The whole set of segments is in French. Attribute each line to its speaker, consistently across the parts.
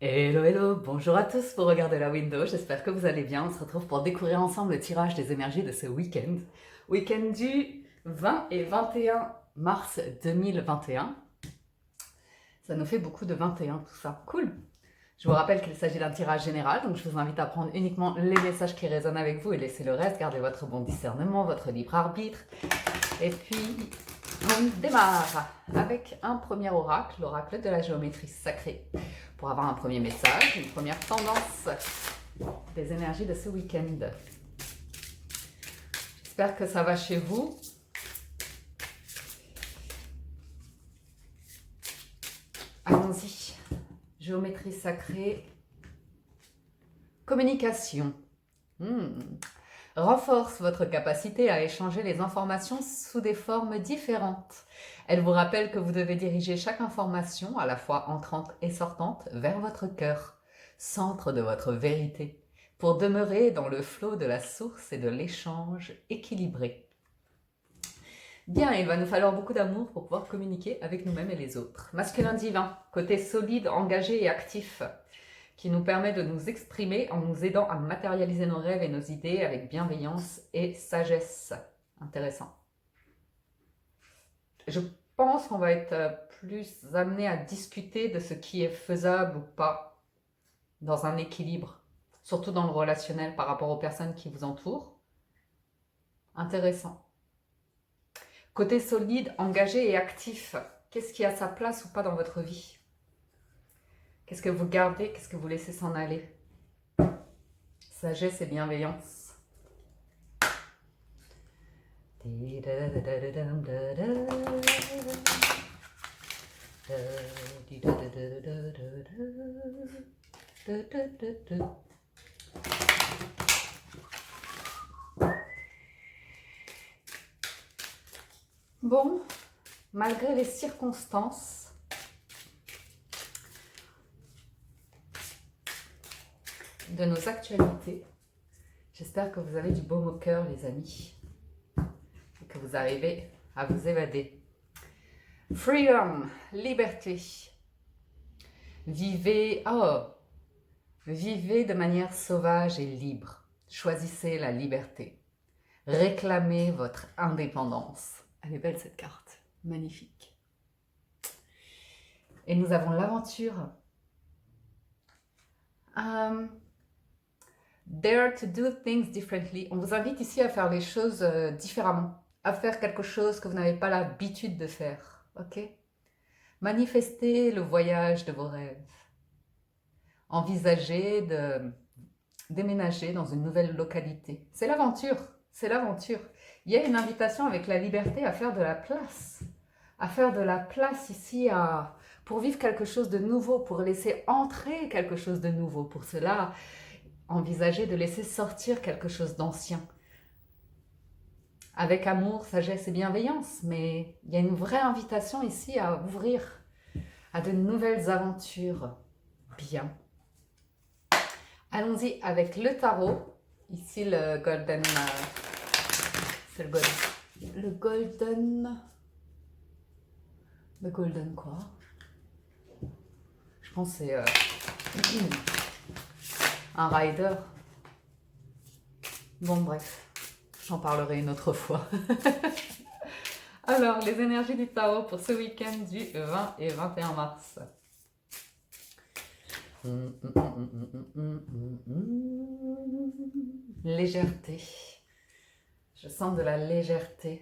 Speaker 1: Hello, hello, bonjour à tous pour regarder la window, j'espère que vous allez bien. On se retrouve pour découvrir ensemble le tirage des énergies de ce week-end. Week-end du 20 et 21 mars 2021. Ça nous fait beaucoup de 21 tout ça, cool. Je vous rappelle qu'il s'agit d'un tirage général, donc je vous invite à prendre uniquement les messages qui résonnent avec vous et laisser le reste, gardez votre bon discernement, votre libre arbitre. Et puis, on démarre avec un premier oracle, l'oracle de la géométrie sacrée, pour avoir un premier message, une première tendance des énergies de ce week-end. J'espère que ça va chez vous. Allons-y. Géométrie sacrée. Communication. Renforce votre capacité à échanger les informations sous des formes différentes. Elle vous rappelle que vous devez diriger chaque information, à la fois entrante et sortante, vers votre cœur, centre de votre vérité, pour demeurer dans le flot de la source et de l'échange équilibré. Bien, il va nous falloir beaucoup d'amour pour pouvoir communiquer avec nous-mêmes et les autres. Masculin divin, côté solide, engagé et actif, qui nous permet de nous exprimer en nous aidant à matérialiser nos rêves et nos idées avec bienveillance et sagesse. Intéressant. Je pense qu'on va être plus amené à discuter de ce qui est faisable ou pas dans un équilibre, surtout dans le relationnel par rapport aux personnes qui vous entourent. Intéressant. Côté solide, engagé et actif, qu'est-ce qui a sa place ou pas dans votre vie? Qu'est-ce que vous gardez? Qu'est-ce que vous laissez s'en aller? Sagesse et bienveillance. Bon, malgré les circonstances, de nos actualités, j'espère que vous avez du baume au cœur, les amis, et que vous arrivez à vous évader. Freedom, liberté. Vivez de manière sauvage et libre. Choisissez la liberté. Réclamez votre indépendance. Elle est belle cette carte, magnifique. Et nous avons l'aventure. Dare to do things differently. On vous invite ici à faire les choses différemment, à faire quelque chose que vous n'avez pas l'habitude de faire. Ok? Manifestez le voyage de vos rêves. Envisagez de déménager dans une nouvelle localité. C'est l'aventure, c'est l'aventure. Il y a une invitation avec la liberté à faire de la place ici pour vivre quelque chose de nouveau, pour laisser entrer quelque chose de nouveau. Pour cela, envisagez de laisser sortir quelque chose d'ancien. Avec amour, sagesse et bienveillance, mais il y a une vraie invitation ici à ouvrir à de nouvelles aventures. Bien. Allons-y avec le tarot. Ici, le golden... c'est le golden... Le golden... Le golden quoi? Je pense que c'est un rider. Bon, bref. J'en parlerai une autre fois. Alors, les énergies du tarot pour ce week-end du 20 et 21 mars. Légèreté. Je sens de la légèreté.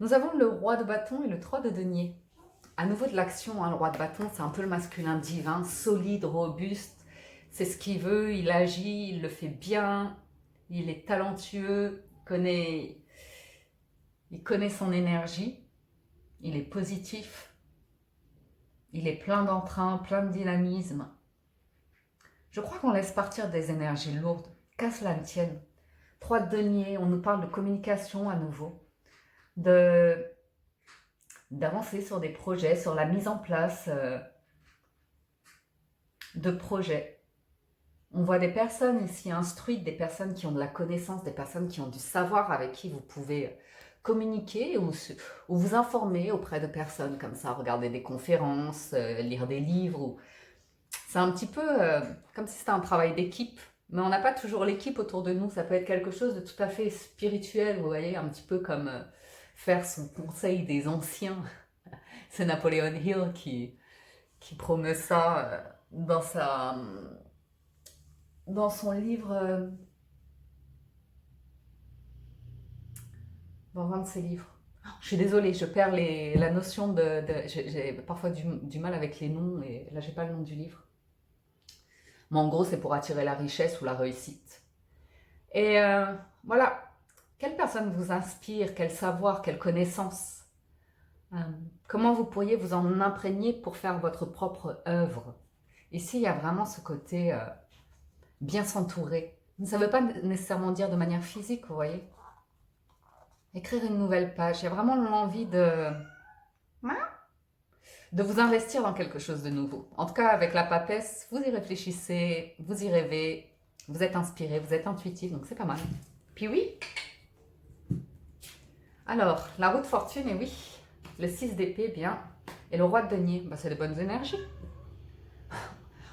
Speaker 1: Nous avons le roi de bâton et le 3 de denier. À nouveau de l'action, hein, le roi de bâton, c'est un peu le masculin divin, solide, robuste. C'est ce qu'il veut, il agit, il le fait bien, il est talentueux, il connaît son énergie, il est positif, il est plein d'entrain, plein de dynamisme. Je crois qu'on laisse partir des énergies lourdes, qu'à cela ne tienne. 3 de denier, on nous parle de communication à nouveau, d'avancer sur des projets, sur la mise en place de projets. On voit des personnes ici instruites, des personnes qui ont de la connaissance, des personnes qui ont du savoir avec qui vous pouvez communiquer ou vous informer auprès de personnes comme ça, regarder des conférences, lire des livres. C'est un petit peu comme si c'était un travail d'équipe, mais on n'a pas toujours l'équipe autour de nous. Ça peut être quelque chose de tout à fait spirituel, vous voyez, un petit peu comme faire son conseil des anciens. C'est Napoleon Hill qui promeut ça dans son livre, dans un de ses livres. Je suis désolée, je perds la notion j'ai parfois du mal avec les noms, et là j'ai pas le nom du livre. Mais en gros, c'est pour attirer la richesse ou la réussite. Et voilà, quelle personne vous inspire, quel savoir, quelle connaissance, comment vous pourriez vous en imprégner pour faire votre propre œuvre. Ici, il y a vraiment ce côté bien s'entourer. Ça ne veut pas nécessairement dire de manière physique, vous voyez. Écrire une nouvelle page, il y a vraiment l'envie de vous investir dans quelque chose de nouveau. En tout cas, avec la papesse, vous y réfléchissez, vous y rêvez, vous êtes inspiré, vous êtes intuitif, donc c'est pas mal. Puis oui. Alors, la roue de fortune, et oui, le 6 d'épée, bien, et le roi de denier, bah, c'est de bonnes énergies.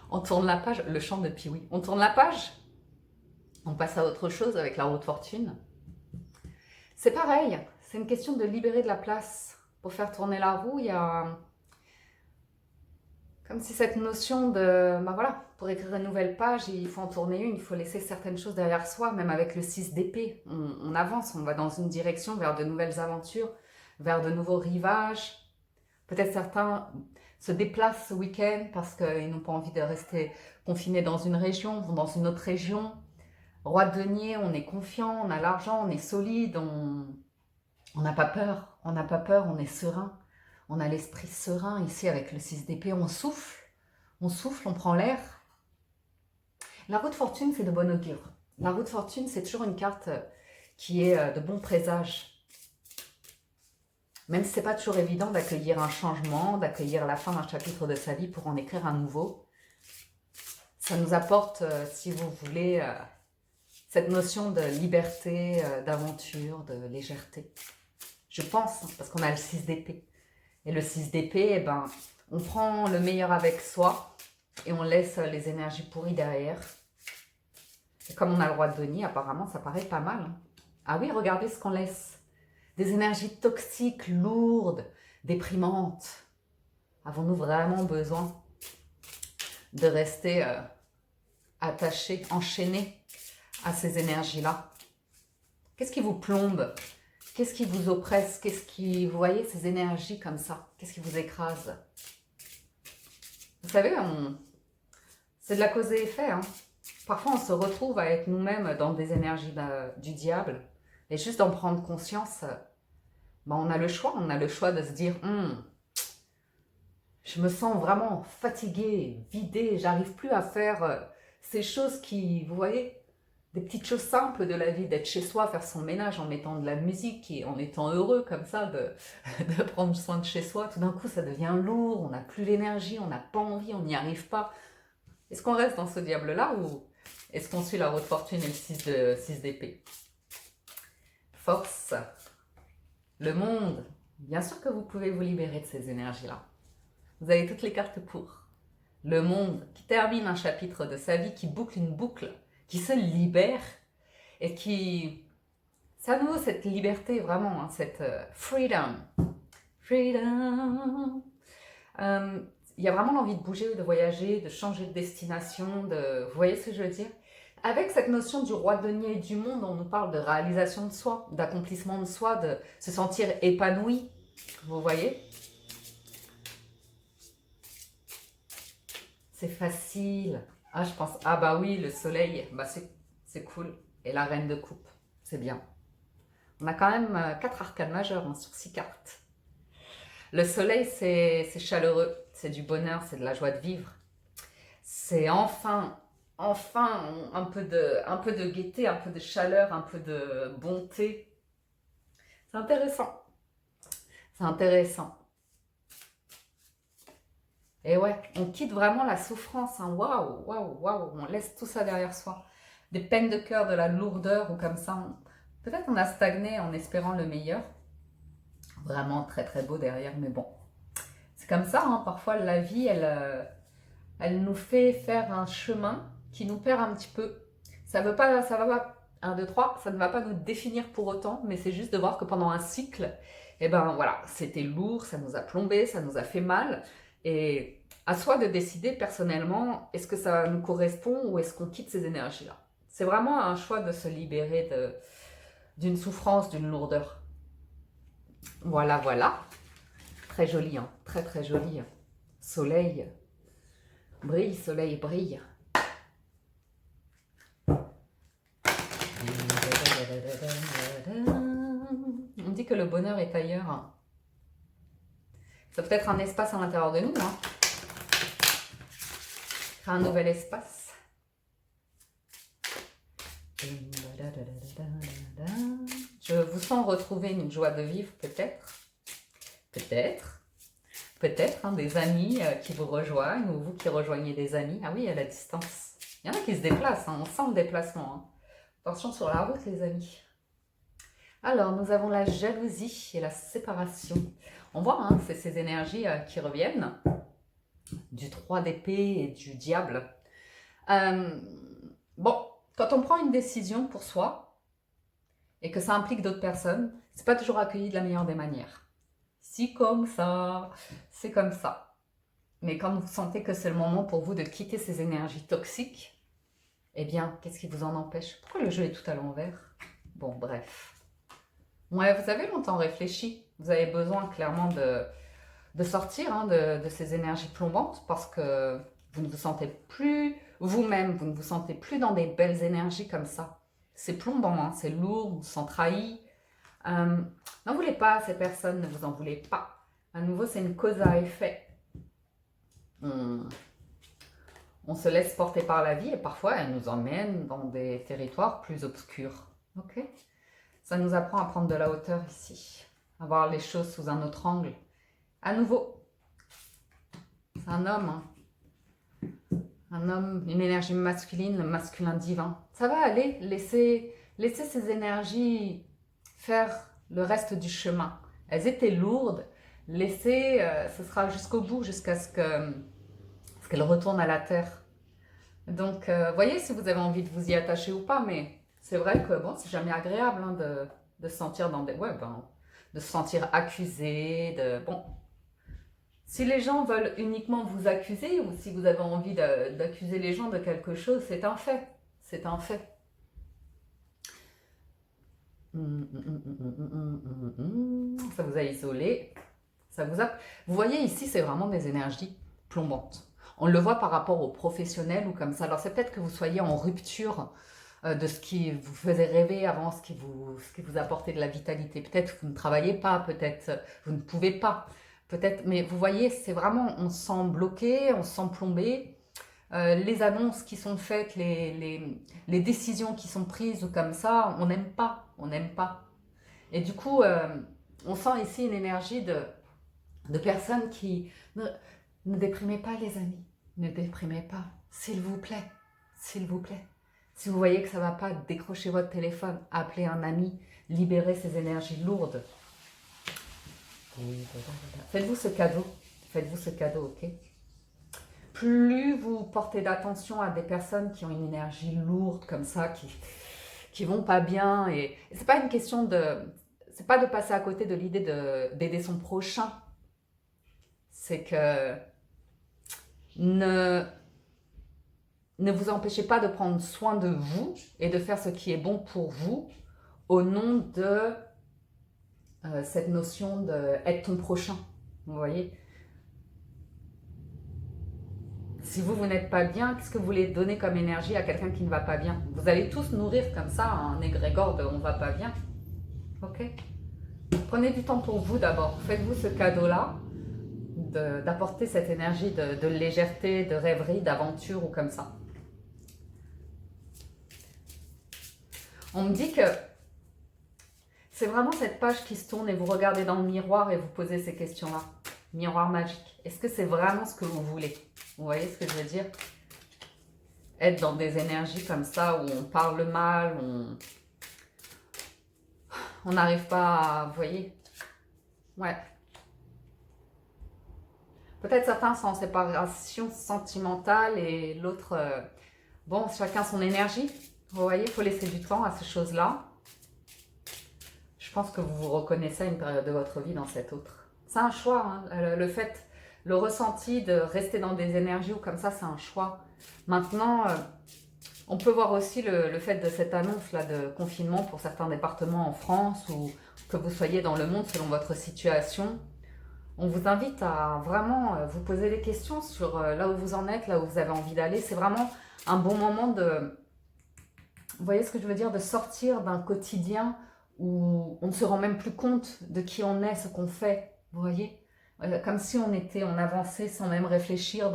Speaker 1: On tourne la page, le chant de Piwi. On tourne la page, on passe à autre chose avec la roue de fortune. C'est pareil, c'est une question de libérer de la place. Pour faire tourner la roue, il y a comme si cette notion de, bah voilà, pour écrire une nouvelle page, il faut en tourner une, il faut laisser certaines choses derrière soi, même avec le 6 d'épée. On avance, on va dans une direction vers de nouvelles aventures, vers de nouveaux rivages. Peut-être certains se déplacent ce week-end parce qu'ils n'ont pas envie de rester confinés dans une région, vont dans une autre région. Roi de denier, on est confiant, on a l'argent, on est solide, on n'a pas peur, on est serein. On a l'esprit serein ici avec le 6 d'épée, on souffle, on prend l'air. La roue de fortune, c'est de bon augure. La roue de fortune, c'est toujours une carte qui est de bon présage. Même si ce n'est pas toujours évident d'accueillir un changement, d'accueillir la fin d'un chapitre de sa vie pour en écrire un nouveau, ça nous apporte, si vous voulez, cette notion de liberté, d'aventure, de légèreté. Je pense, parce qu'on a le 6 d'épée. Et le 6 d'épée, eh ben, on prend le meilleur avec soi et on laisse les énergies pourries derrière. Et comme on a le roi de denier, apparemment, ça paraît pas mal. Hein. Ah oui, regardez ce qu'on laisse. Des énergies toxiques, lourdes, déprimantes. Avons-nous vraiment besoin de rester attachés, enchaînés à ces énergies-là? Qu'est-ce qui vous plombe? Qu'est-ce qui vous oppresse? Qu'est-ce qui, vous voyez, ces énergies comme ça? Qu'est-ce qui vous écrase? Vous savez, c'est de la cause et effet. Hein. Parfois, on se retrouve à être nous-mêmes dans des énergies du diable. Et juste d'en prendre conscience, ben, on a le choix. On a le choix de se dire, je me sens vraiment fatiguée, vidée, j'arrive plus à faire ces choses qui, vous voyez, des petites choses simples de la vie, d'être chez soi, faire son ménage en mettant de la musique et en étant heureux comme ça, de prendre soin de chez soi. Tout d'un coup, ça devient lourd, on n'a plus l'énergie, on n'a pas envie, on n'y arrive pas. Est-ce qu'on reste dans ce diable-là ou est-ce qu'on suit la roue de fortune et le 6 d'épée? Force, le monde. Bien sûr que vous pouvez vous libérer de ces énergies-là. Vous avez toutes les cartes pour. Le monde qui termine un chapitre de sa vie, qui boucle une boucle, qui se libère et qui... C'est à nouveau cette liberté, vraiment, hein, cette freedom. Freedom. Il y a vraiment l'envie de bouger, de voyager, de changer de destination, vous voyez ce que je veux dire? Avec cette notion du roi de denier et du monde, on nous parle de réalisation de soi, d'accomplissement de soi, de se sentir épanoui. Vous voyez? C'est facile. Ah, je pense, ah bah oui, le soleil, bah c'est cool. Et la reine de coupe, c'est bien. On a quand même 4 arcanes majeures hein, sur 6 cartes. Le soleil, c'est chaleureux, c'est du bonheur, c'est de la joie de vivre. C'est enfin un peu de gaieté, un peu de chaleur, un peu de bonté. C'est intéressant. C'est intéressant. Et ouais, on quitte vraiment la souffrance. Hein. Waouh, waouh, waouh. On laisse tout ça derrière soi. Des peines de cœur, de la lourdeur ou comme ça. Peut-être on a stagné en espérant le meilleur. Vraiment très très beau derrière, mais bon. C'est comme ça, hein. Parfois la vie, elle Elle nous fait faire un chemin qui nous perd un petit peu. Ça veut pas, ça va pas, 1, 2, 3, ça ne va pas nous définir pour autant, mais c'est juste de voir que pendant un cycle, eh ben voilà, c'était lourd, ça nous a plombé, ça nous a fait mal. Et à soi de décider personnellement, est-ce que ça nous correspond ou est-ce qu'on quitte ces énergies-là. C'est vraiment un choix de se libérer d'une souffrance, d'une lourdeur. Voilà, voilà. Très joli, hein. Très très joli. Soleil, brille, soleil, brille. On dit que le bonheur est ailleurs. Ça peut être un espace à l'intérieur de nous, hein. Un nouvel espace. Je vous sens retrouver une joie de vivre, peut-être. Peut-être, hein, des amis qui vous rejoignent ou vous qui rejoignez des amis. Ah oui, à la distance. Il y en a qui se déplacent, hein, on sent le déplacement. Hein. Attention sur la route, les amis. Alors, nous avons la jalousie et la séparation. On voit, hein, c'est ces énergies qui reviennent. Du 3 d'épée et du diable. Bon, quand on prend une décision pour soi et que ça implique d'autres personnes, c'est pas toujours accueilli de la meilleure des manières. Si comme ça, c'est comme ça. Mais quand vous sentez que c'est le moment pour vous de quitter ces énergies toxiques, eh bien, qu'est-ce qui vous en empêche? Pourquoi le jeu est tout à l'envers? Bon, bref. Ouais, vous avez longtemps réfléchi. Vous avez besoin clairement de sortir hein, de ces énergies plombantes parce que vous ne vous sentez plus vous-même, vous ne vous sentez plus dans des belles énergies comme ça. C'est plombant, hein, c'est lourd, on se sent trahi. N'en voulez pas à ces personnes, ne vous en voulez pas. À nouveau, c'est une cause à effet. On se laisse porter par la vie et parfois elle nous emmène dans des territoires plus obscurs. Ok? Ça nous apprend à prendre de la hauteur ici, à voir les choses sous un autre angle. À nouveau, c'est un homme, hein. Un homme, une énergie masculine, le masculin divin. Ça va aller, laissez ces énergies faire le reste du chemin. Elles étaient lourdes, laissez, ce sera jusqu'au bout, jusqu'à ce qu'elles retournent à la terre. Donc, voyez si vous avez envie de vous y attacher ou pas, mais c'est vrai que bon, c'est jamais agréable hein, de se sentir dans des... Ouais, ben, de se sentir accusé, bon... Si les gens veulent uniquement vous accuser ou si vous avez envie d'accuser les gens de quelque chose, c'est un fait. C'est un fait. Ça vous a isolé. Vous voyez ici, c'est vraiment des énergies plombantes. On le voit par rapport aux professionnels ou comme ça. Alors c'est peut-être que vous soyez en rupture de ce qui vous faisait rêver avant, ce qui vous apportait de la vitalité. Peut-être que vous ne travaillez pas, peut-être vous ne pouvez pas. Peut-être, mais vous voyez, c'est vraiment, on se sent bloqué, on se sent plombé. Les annonces qui sont faites, les décisions qui sont prises ou comme ça, on n'aime pas, on n'aime pas. Et du coup, on sent ici une énergie de personnes qui... Ne déprimez pas les amis, ne déprimez pas, s'il vous plaît, s'il vous plaît. Si vous voyez que ça ne va pas, décrochez votre téléphone, appelez un ami, libérez ces énergies lourdes. Faites-vous ce cadeau, ok? Plus vous portez d'attention à des personnes qui ont une énergie lourde comme ça, qui vont pas bien, et c'est pas une question c'est pas de passer à côté de l'idée d'aider son prochain, c'est que ne vous empêchez pas de prendre soin de vous et de faire ce qui est bon pour vous au nom de cette notion d'être ton prochain, vous voyez. Si vous n'êtes pas bien, qu'est-ce que vous voulez donner comme énergie à quelqu'un qui ne va pas bien? Vous allez tous nourrir comme ça un égrégore de on va pas bien. Ok? Prenez du temps pour vous d'abord. Faites-vous ce cadeau-là d'apporter cette énergie de légèreté, de rêverie, d'aventure ou comme ça. On me dit que c'est vraiment cette page qui se tourne et vous regardez dans le miroir et vous posez ces questions-là. Miroir magique. Est-ce que c'est vraiment ce que vous voulez? Vous voyez ce que je veux dire? Être dans des énergies comme ça où on parle mal, on n'arrive pas à... Vous voyez? Ouais. Peut-être certains sont en séparation sentimentale et l'autre, bon, chacun son énergie. Vous voyez, il faut laisser du temps à ces choses-là. Je pense que vous vous reconnaissez à une période de votre vie dans cette autre. C'est un choix, hein. Le fait, le ressenti de rester dans des énergies ou comme ça, c'est un choix. Maintenant, on peut voir aussi le fait de cette annonce-là de confinement pour certains départements en France ou que vous soyez dans le monde selon votre situation. On vous invite à vraiment vous poser des questions sur là où vous en êtes, là où vous avez envie d'aller. C'est vraiment un bon moment de, vous voyez ce que je veux dire, de sortir d'un quotidien où on ne se rend même plus compte de qui on est, ce qu'on fait. Vous voyez, comme si on avançait sans même réfléchir,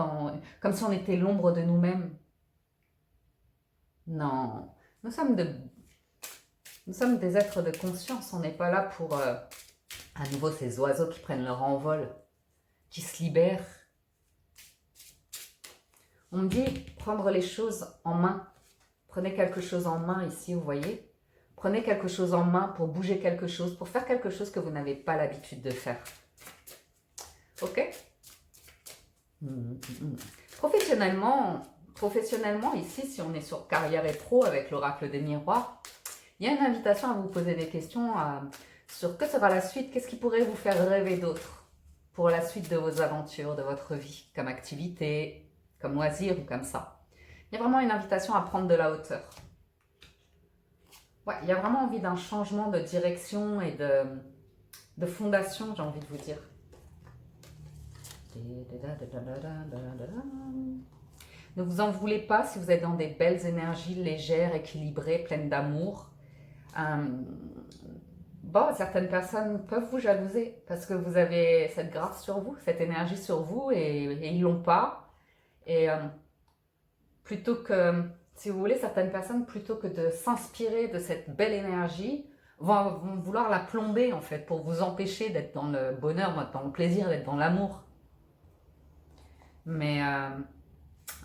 Speaker 1: comme si on était l'ombre de nous-mêmes. Non, nous sommes des êtres de conscience. On n'est pas là pour, à nouveau, ces oiseaux qui prennent leur envol, qui se libèrent. On me dit prendre les choses en main. Prenez quelque chose en main ici, vous voyez. Prenez quelque chose en main pour bouger quelque chose, pour faire quelque chose que vous n'avez pas l'habitude de faire. Ok? Professionnellement, ici, si on est sur carrière et pro avec l'oracle des miroirs, il y a une invitation à vous poser des questions sur que sera la suite, qu'est-ce qui pourrait vous faire rêver d'autre pour la suite de vos aventures, de votre vie, comme activité, comme loisir ou comme ça. Il y a vraiment une invitation à prendre de la hauteur. Ouais, il y a vraiment envie d'un changement de direction et de fondation, j'ai envie de vous dire. Ne vous en voulez pas si vous êtes dans des belles énergies légères, équilibrées, pleines d'amour. Bon, certaines personnes peuvent vous jalouser parce que vous avez cette grâce sur vous, cette énergie sur vous et ils l'ont pas. Et plutôt que, si vous voulez, certaines personnes, plutôt que de s'inspirer de cette belle énergie, vont vouloir la plomber en fait pour vous empêcher d'être dans le bonheur, dans le plaisir, d'être dans l'amour. Mais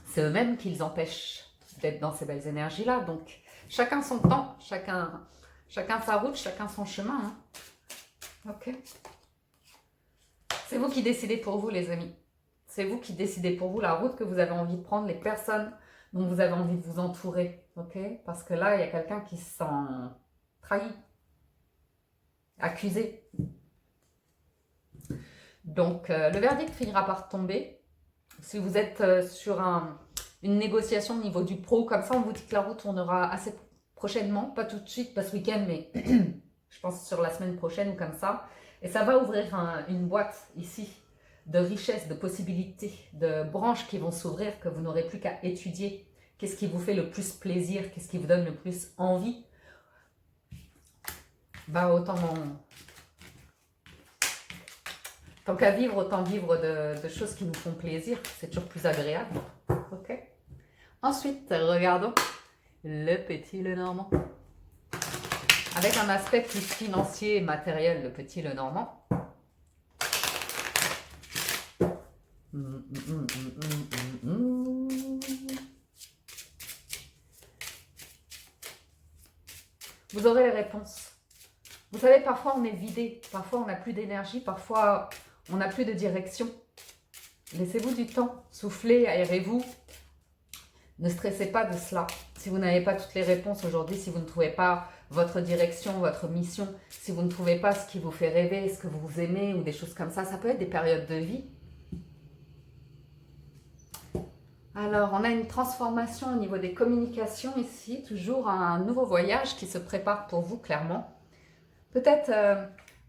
Speaker 1: c'est eux-mêmes qui les empêchent d'être dans ces belles énergies-là. Donc, chacun son temps, chacun sa route, chacun son chemin. Hein. Ok. C'est vous qui décidez pour vous, les amis. C'est vous qui décidez pour vous la route que vous avez envie de prendre, les personnes dont vous avez envie de vous entourer. Ok. Parce que là, il y a quelqu'un qui se sent trahi, accusé. Donc, le verdict finira par tomber. Si vous êtes sur une négociation au niveau du pro, comme ça, on vous dit que la route tournera assez prochainement, pas tout de suite, pas ce week-end, mais je pense sur la semaine prochaine ou comme ça. Et ça va ouvrir une boîte ici de richesses, de possibilités, de branches qui vont s'ouvrir, que vous n'aurez plus qu'à étudier. Qu'est-ce qui vous fait le plus plaisir? Qu'est-ce qui vous donne le plus envie? Bah, tant qu'à vivre, autant vivre de choses qui nous font plaisir. C'est toujours plus agréable. Ok. Ensuite, regardons le petit Lenormand. Avec un aspect plus financier et matériel, le petit Lenormand. Vous aurez les réponses. Vous savez, parfois on est vidé, parfois on n'a plus d'énergie, parfois on n'a plus de direction. Laissez-vous du temps, soufflez, aérez-vous. Ne stressez pas de cela. Si vous n'avez pas toutes les réponses aujourd'hui, si vous ne trouvez pas votre direction, votre mission, si vous ne trouvez pas ce qui vous fait rêver, ce que vous aimez ou des choses comme ça peut être des périodes de vie. Alors, on a une transformation au niveau des communications ici, toujours un nouveau voyage qui se prépare pour vous, clairement. Peut-être,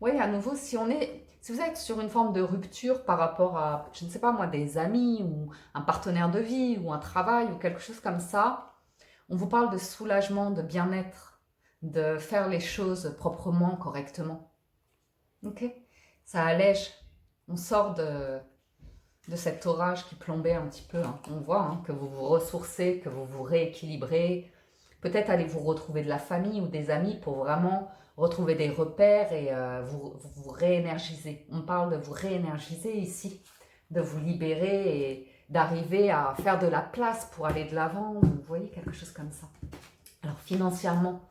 Speaker 1: oui, à nouveau, si vous êtes sur une forme de rupture par rapport à, je ne sais pas moi, des amis ou un partenaire de vie ou un travail ou quelque chose comme ça, on vous parle de soulagement, de bien-être, de faire les choses proprement, correctement. Ok? Ça allège. On sort de cet orage qui plombait un petit peu. Hein. On voit que vous vous ressourcez, que vous vous rééquilibrez. Peut-être allez vous retrouver de la famille ou des amis pour vraiment retrouver des repères et vous réénergiser. On parle de vous réénergiser ici, de vous libérer et d'arriver à faire de la place pour aller de l'avant. Vous voyez, quelque chose comme ça. Alors financièrement,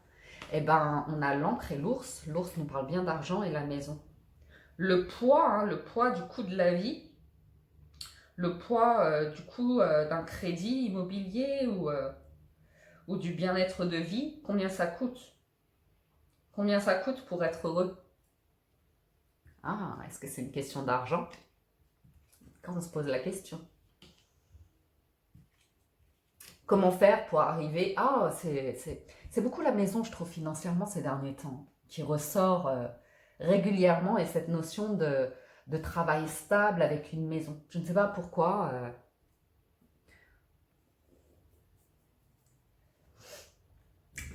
Speaker 1: eh ben, on a l'encre et l'ours. L'ours nous parle bien d'argent et la maison. Le poids du coût de la vie. le poids du coup d'un crédit immobilier ou du bien-être de vie, combien ça coûte? Combien ça coûte pour être heureux? Ah, est-ce que c'est une question d'argent? Quand on se pose la question. Comment faire pour arriver... Ah, c'est beaucoup la maison, je trouve, financièrement ces derniers temps, qui ressort régulièrement, et cette notion de travail stable avec une maison. Je ne sais pas pourquoi.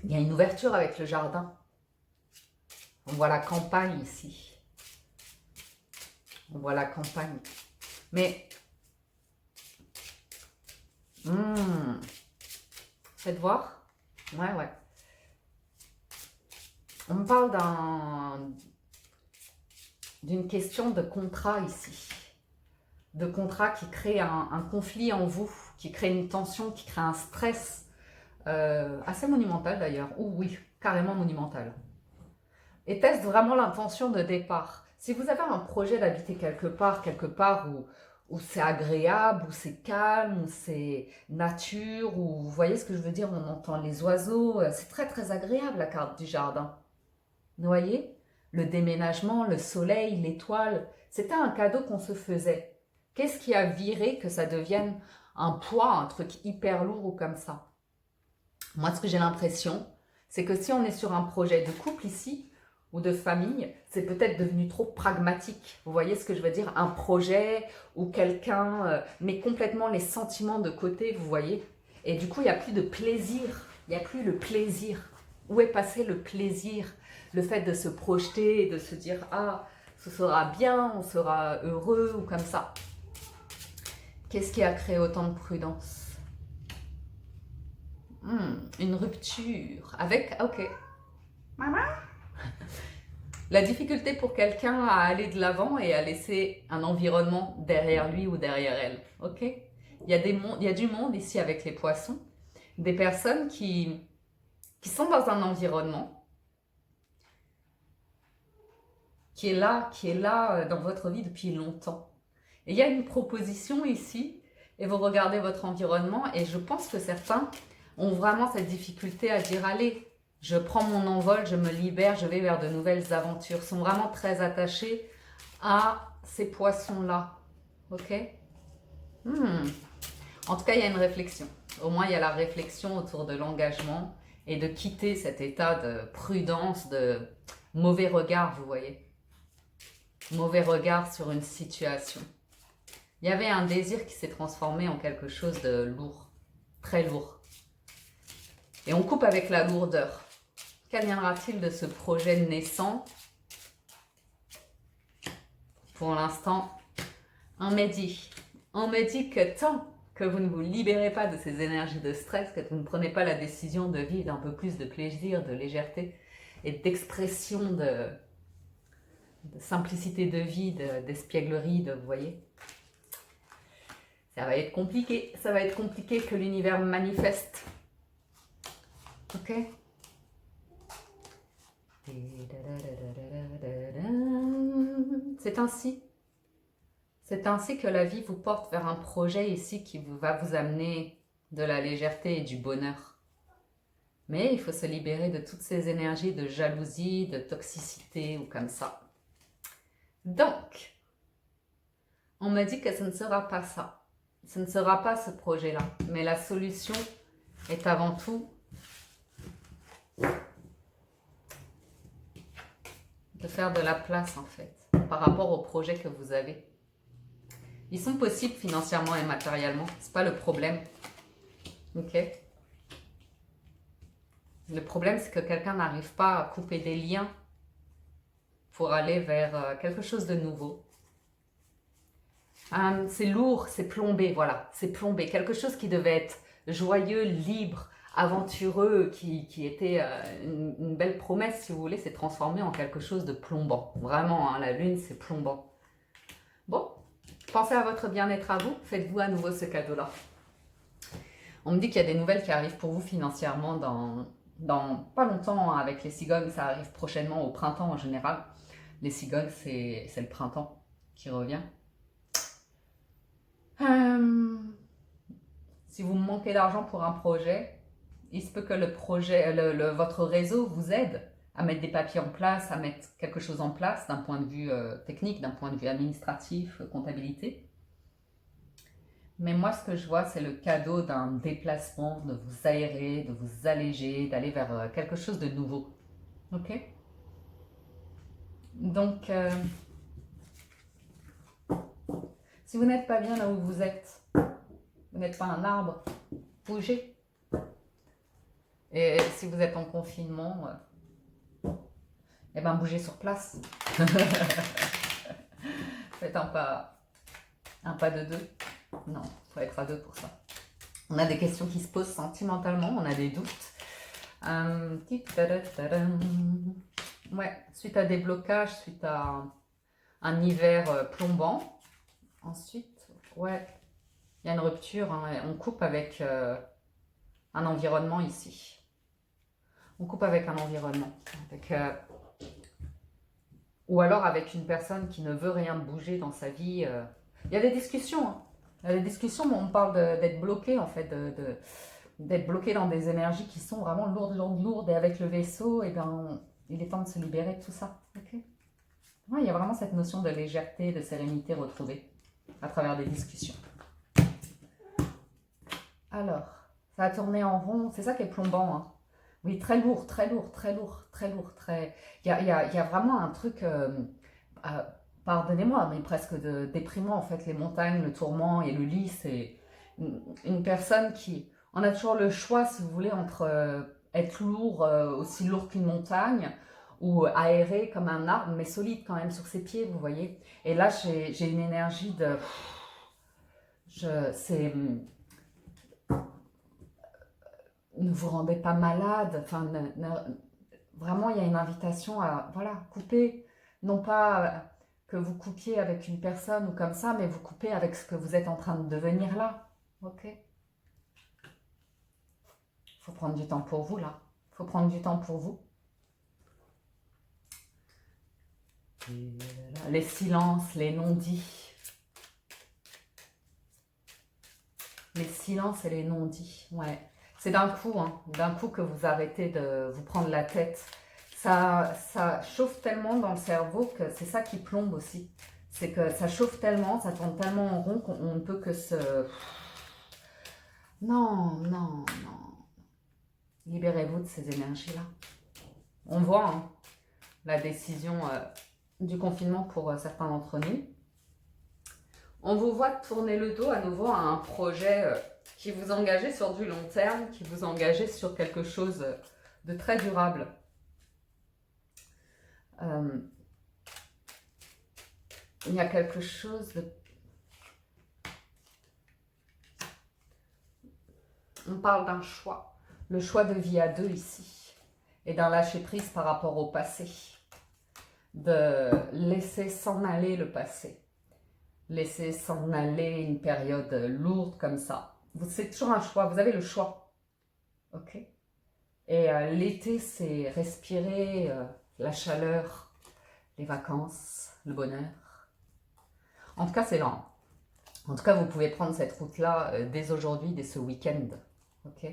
Speaker 1: Il y a une ouverture avec le jardin. On voit la campagne ici. On voit la campagne. Mais... faites voir. Ouais, ouais. On me parle d'une question de contrat ici. De contrat qui crée un conflit en vous, qui crée une tension, qui crée un stress assez monumental d'ailleurs. Ou oui, carrément monumental. Était-ce vraiment l'intention de départ? Si vous avez un projet d'habiter quelque part où c'est agréable, où c'est calme, où c'est nature, où vous voyez ce que je veux dire, on entend les oiseaux, c'est très très agréable la carte du jardin. Vous voyez? Le déménagement, le soleil, l'étoile, c'était un cadeau qu'on se faisait. Qu'est-ce qui a viré que ça devienne un poids, un truc hyper lourd ou comme ça? Moi, ce que j'ai l'impression, c'est que si on est sur un projet de couple ici, ou de famille, c'est peut-être devenu trop pragmatique. Vous voyez ce que je veux dire? Un projet où quelqu'un met complètement les sentiments de côté, vous voyez? Et du coup, il n'y a plus de plaisir. Il n'y a plus le plaisir. Où est passé le plaisir? Le fait de se projeter, de se dire « Ah, ce sera bien, on sera heureux » ou comme ça. Qu'est-ce qui a créé autant de prudence? Une rupture avec... Ok. Maman? La difficulté pour quelqu'un à aller de l'avant et à laisser un environnement derrière lui ou derrière elle. Ok? Il y a du monde ici avec les poissons. Des personnes qui sont dans un environnement qui est là dans votre vie depuis longtemps. Et il y a une proposition ici et vous regardez votre environnement et je pense que certains ont vraiment cette difficulté à dire « Allez, je prends mon envol, je me libère, je vais vers de nouvelles aventures », sont vraiment très attachés à ces poissons-là. Ok? En tout cas, il y a une réflexion. Au moins, il y a la réflexion autour de l'engagement et de quitter cet état de prudence, de mauvais regard, vous voyez. Mauvais regard sur une situation. Il y avait un désir qui s'est transformé en quelque chose de lourd, très lourd. Et on coupe avec la lourdeur. Qu'adviendra-t-il de ce projet naissant? Pour l'instant, on me dit que tant que vous ne vous libérez pas de ces énergies de stress, que vous ne prenez pas la décision de vivre un peu plus de plaisir, de légèreté et d'expression de simplicité de vie, d'espièglerie, vous voyez, ça va être compliqué. Ça va être compliqué que l'univers manifeste. Ok? C'est ainsi. C'est ainsi que la vie vous porte vers un projet ici qui va vous amener de la légèreté et du bonheur. Mais il faut se libérer de toutes ces énergies de jalousie, de toxicité ou comme ça. Donc, on me dit que ce ne sera pas ça. Ce ne sera pas ce projet-là. Mais la solution est avant tout de faire de la place en fait, par rapport au projet que vous avez. Ils sont possibles financièrement et matériellement, c'est pas le problème. Ok? Le problème, c'est que quelqu'un n'arrive pas à couper des liens pour aller vers quelque chose de nouveau. C'est lourd, c'est plombé, voilà, c'est plombé. Quelque chose qui devait être joyeux, libre, aventureux, qui était une belle promesse, si vous voulez, s'est transformé en quelque chose de plombant. Vraiment, hein, la lune, c'est plombant. Bon, pensez à votre bien-être à vous, faites-vous à nouveau ce cadeau-là. On me dit qu'il y a des nouvelles qui arrivent pour vous financièrement dans pas longtemps, hein, avec les cigognes, ça arrive prochainement au printemps en général. Les cigognes, c'est le printemps qui revient. Si vous manquez d'argent pour un projet, il se peut que le projet, votre réseau vous aide à mettre des papiers en place, à mettre quelque chose en place d'un point de vue technique, d'un point de vue administratif, comptabilité. Mais moi, ce que je vois, c'est le cadeau d'un déplacement, de vous aérer, de vous alléger, d'aller vers quelque chose de nouveau. Ok? Donc, si vous n'êtes pas bien là où vous êtes, vous n'êtes pas un arbre, bougez. Et si vous êtes en confinement, eh ben bougez sur place. Faites un pas de deux. Non, il faut être à deux pour ça. On a des questions qui se posent sentimentalement, on a des doutes. Ouais, suite à des blocages, suite à un hiver plombant. Ensuite, ouais, il y a une rupture, hein, on coupe avec un environnement ici. On coupe avec un environnement. Avec, ou alors avec une personne qui ne veut rien bouger dans sa vie. Il y a des discussions, hein. Il y a des discussions, mais on parle d'être bloqué en fait, d'être bloqué dans des énergies qui sont vraiment lourdes. Et avec le vaisseau, et ben, il est temps de se libérer de tout ça. Okay. Ouais, il y a vraiment cette notion de légèreté, de sérénité retrouvée à travers des discussions. Alors, ça a tourné en rond, c'est ça qui est plombant. Hein. Oui, très lourd. Il y a vraiment un truc, pardonnez-moi, mais presque déprimant en fait. Les montagnes, le tourment et le lit, c'est une personne qui... On a toujours le choix, si vous voulez, entre être lourd, aussi lourd qu'une montagne, ou aéré comme un arbre, mais solide quand même sur ses pieds, vous voyez. Et là, j'ai une énergie de... C'est... Ne vous rendez pas malade, enfin, vraiment, il y a une invitation à, voilà, couper, non pas que vous coupiez avec une personne ou comme ça, mais vous coupez avec ce que vous êtes en train de devenir là, ok? Il faut prendre du temps pour vous, là. Il faut prendre du temps pour vous. Les silences, les non-dits. Les silences et les non-dits, ouais. C'est d'un coup que vous arrêtez de vous prendre la tête. Ça chauffe tellement dans le cerveau que c'est ça qui plombe aussi. C'est que ça chauffe tellement, ça tourne tellement en rond qu'on ne peut que se... Non. Libérez-vous de ces énergies-là. On voit hein, la décision du confinement pour certains d'entre nous. On vous voit tourner le dos à nouveau à un projet qui vous engageait sur du long terme, qui vous engageait sur quelque chose de très durable. Il y a quelque chose de... On parle d'un choix, le choix de vie à deux ici, et d'un lâcher-prise par rapport au passé, de laisser s'en aller le passé, laisser s'en aller une période lourde comme ça. C'est toujours un choix, vous avez le choix, ok? Et l'été, c'est respirer la chaleur, les vacances, le bonheur. En tout cas, c'est lent. En tout cas, vous pouvez prendre cette route-là dès aujourd'hui, dès ce week-end. Ok?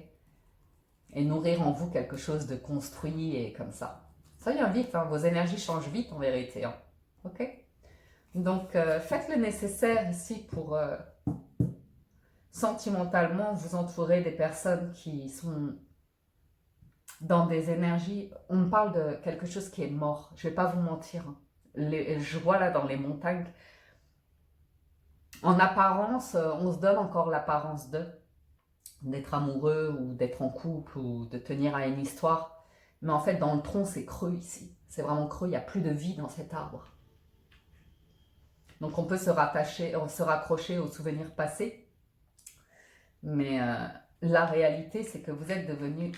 Speaker 1: Et nourrir en vous quelque chose de construit et comme ça. Ça vient vite, hein, vos énergies changent vite en vérité. Hein. Ok? Donc, faites le nécessaire ici pour sentimentalement vous entourer des personnes qui sont dans des énergies. On me parle de quelque chose qui est mort. Je ne vais pas vous mentir. Hein. Je vois là dans les montagnes. En apparence, on se donne encore l'apparence d'être amoureux ou d'être en couple ou de tenir à une histoire. Mais en fait, dans le tronc, c'est creux ici. C'est vraiment creux, il n'y a plus de vie dans cet arbre. Donc on peut se raccrocher aux souvenirs passés. Mais la réalité, c'est que vous êtes devenu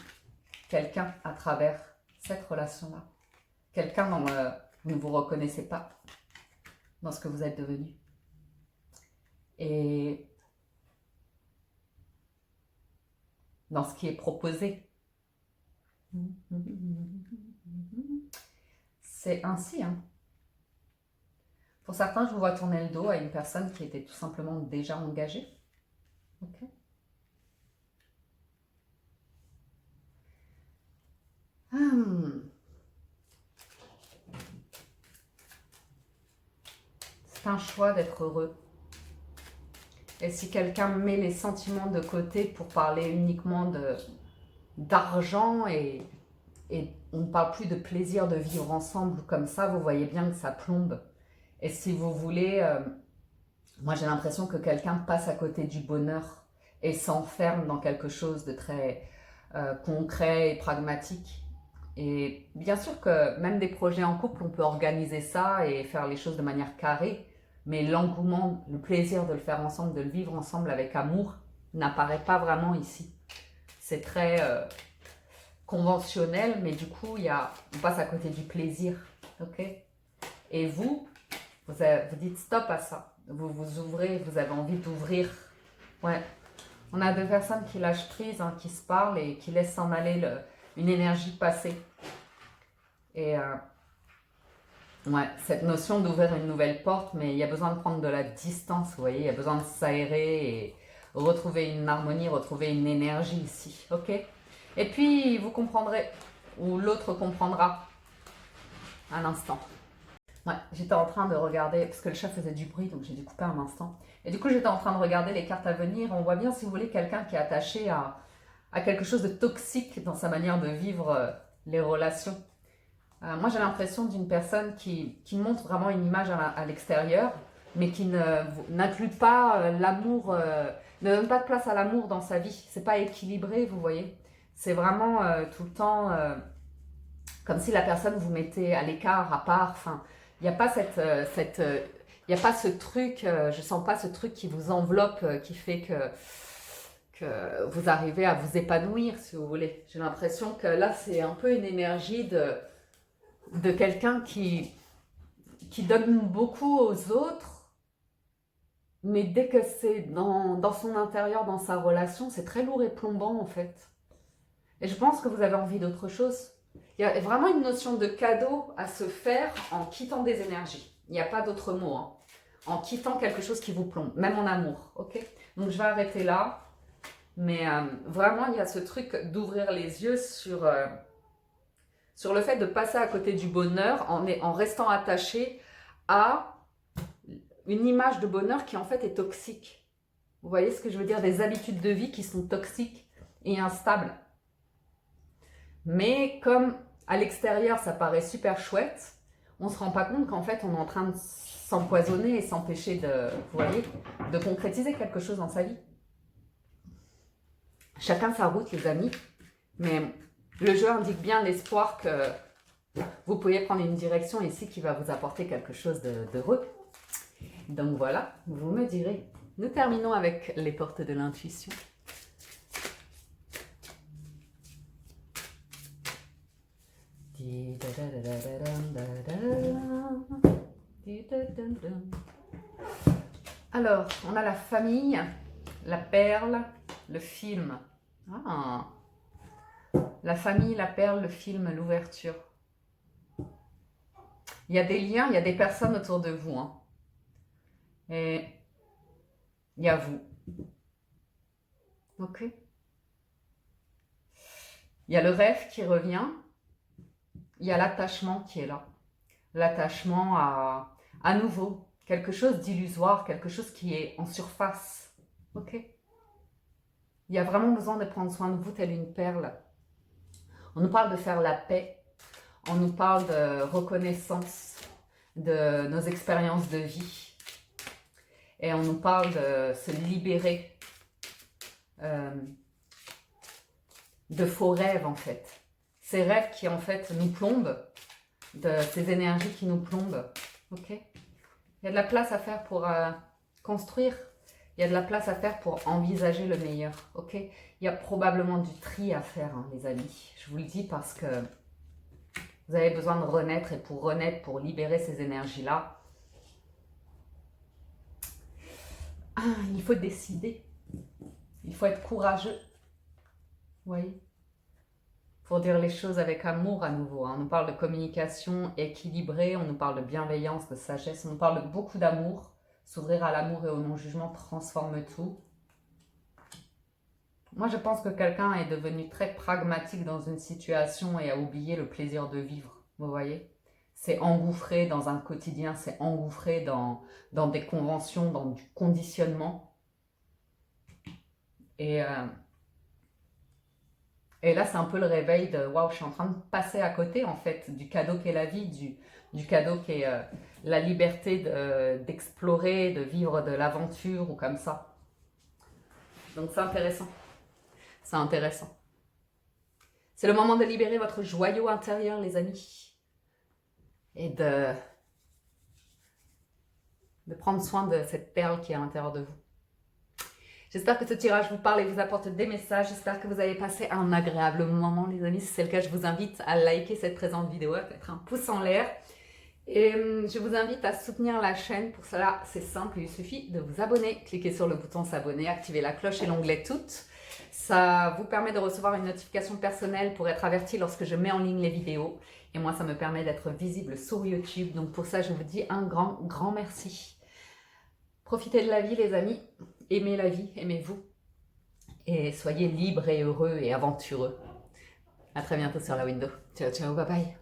Speaker 1: quelqu'un à travers cette relation-là. Quelqu'un dont vous ne vous reconnaissez pas dans ce que vous êtes devenu. Et dans ce qui est proposé. C'est ainsi. Hein. Pour certains, je vous vois tourner le dos à une personne qui était tout simplement déjà engagée. Ok. Hmm. C'est un choix d'être heureux. Et si quelqu'un met les sentiments de côté pour parler uniquement d'argent et on ne parle plus de plaisir de vivre ensemble comme ça, vous voyez bien que ça plombe. Et si vous voulez, moi j'ai l'impression que quelqu'un passe à côté du bonheur et s'enferme dans quelque chose de très concret et pragmatique. Et bien sûr que même des projets en couple, on peut organiser ça et faire les choses de manière carrée, mais l'engouement, le plaisir de le faire ensemble, de le vivre ensemble avec amour, n'apparaît pas vraiment ici. C'est très conventionnel, mais du coup, on passe à côté du plaisir. Ok. Et vous dites stop à ça. Vous vous ouvrez, vous avez envie d'ouvrir. Ouais. On a deux personnes qui lâchent prise, hein, qui se parlent et qui laissent s'en aller une énergie passée. Et ouais, cette notion d'ouvrir une nouvelle porte, mais il y a besoin de prendre de la distance, vous voyez, il y a besoin de s'aérer et retrouver une harmonie, retrouver une énergie ici, ok? Et puis, vous comprendrez, ou l'autre comprendra, un instant. Ouais, j'étais en train de regarder, parce que le chat faisait du bruit, donc j'ai dû couper un instant. Et du coup, j'étais en train de regarder les cartes à venir. On voit bien, si vous voulez, quelqu'un qui est attaché à quelque chose de toxique dans sa manière de vivre les relations. Moi, j'ai l'impression d'une personne qui montre vraiment une image à l'extérieur, mais qui n'inclut pas l'amour, ne donne pas de place à l'amour dans sa vie. C'est pas équilibré, vous voyez. C'est vraiment tout le temps comme si la personne vous mettait à l'écart, à part. Enfin, il n'y a pas il n'y a pas ce truc, je sens pas ce truc qui vous enveloppe, qui fait que vous arrivez à vous épanouir, si vous voulez. J'ai l'impression que là, c'est un peu une énergie de quelqu'un qui donne beaucoup aux autres, mais dès que c'est dans son intérieur, dans sa relation, c'est très lourd et plombant en fait. Et je pense que vous avez envie d'autre chose. Il y a vraiment une notion de cadeau à se faire en quittant des énergies. Il n'y a pas d'autre mot. Hein. En quittant quelque chose qui vous plombe, même en amour. Ok. Donc je vais arrêter là. Mais vraiment, il y a ce truc d'ouvrir les yeux sur le fait de passer à côté du bonheur en restant attaché à une image de bonheur qui en fait est toxique. Vous voyez ce que je veux dire? Des habitudes de vie qui sont toxiques et instables. Mais comme à l'extérieur ça paraît super chouette, on ne se rend pas compte qu'en fait on est en train de s'empoisonner et s'empêcher vous voyez, de concrétiser quelque chose dans sa vie. Chacun sa route les amis, mais le jeu indique bien l'espoir que vous pourriez prendre une direction ici qui va vous apporter quelque chose d'heureux. Donc voilà, vous me direz. Nous terminons avec les portes de l'intuition. Alors, on a la famille, la perle, le film. Ah. La famille, la perle, le film, l'ouverture. Il y a des liens, il y a des personnes autour de vous. Hein. Et il y a vous. Ok. Il y a le rêve qui revient. Il y a l'attachement qui est là. L'attachement à nouveau. Quelque chose d'illusoire, quelque chose qui est en surface. Ok. Il y a vraiment besoin de prendre soin de vous telle une perle. On nous parle de faire la paix. On nous parle de reconnaissance de nos expériences de vie. Et on nous parle de se libérer de faux rêves en fait. Ces rêves qui en fait nous plombent, de ces énergies qui nous plombent. Ok. Il y a de la place à faire pour construire. Il y a de la place à faire pour envisager le meilleur. Ok. Il y a probablement du tri à faire, hein, les amis. Je vous le dis parce que vous avez besoin de renaître et pour renaître, pour libérer ces énergies-là, il faut décider. Il faut être courageux. Vous voyez, pour dire les choses avec amour à nouveau. Hein. On nous parle de communication équilibrée, on nous parle de bienveillance, de sagesse, on nous parle de beaucoup d'amour. S'ouvrir à l'amour et au non-jugement transforme tout. Moi, je pense que quelqu'un est devenu très pragmatique dans une situation et a oublié le plaisir de vivre. Vous voyez? C'est engouffré dans un quotidien, c'est engouffré dans des conventions, dans du conditionnement. Et, euh, et là, c'est un peu le réveil de waouh, je suis en train de passer à côté en fait du cadeau qu'est la vie, du cadeau qu'est la liberté d'explorer, de vivre de l'aventure ou comme ça. Donc c'est intéressant. C'est intéressant. C'est le moment de libérer votre joyau intérieur, les amis. Et de prendre soin de cette perle qui est à l'intérieur de vous. J'espère que ce tirage vous parle et vous apporte des messages. J'espère que vous avez passé un agréable moment, les amis. Si c'est le cas, je vous invite à liker cette présente vidéo, à mettre un pouce en l'air. Et je vous invite à soutenir la chaîne. Pour cela, c'est simple, il suffit de vous abonner. Cliquez sur le bouton s'abonner, activez la cloche et l'onglet toutes. Ça vous permet de recevoir une notification personnelle pour être averti lorsque je mets en ligne les vidéos. Et moi, ça me permet d'être visible sur YouTube. Donc pour ça, je vous dis un grand, grand merci. Profitez de la vie, les amis. Aimez la vie, aimez-vous. Et soyez libres et heureux et aventureux. À très bientôt sur la window. Ciao, ciao, bye bye.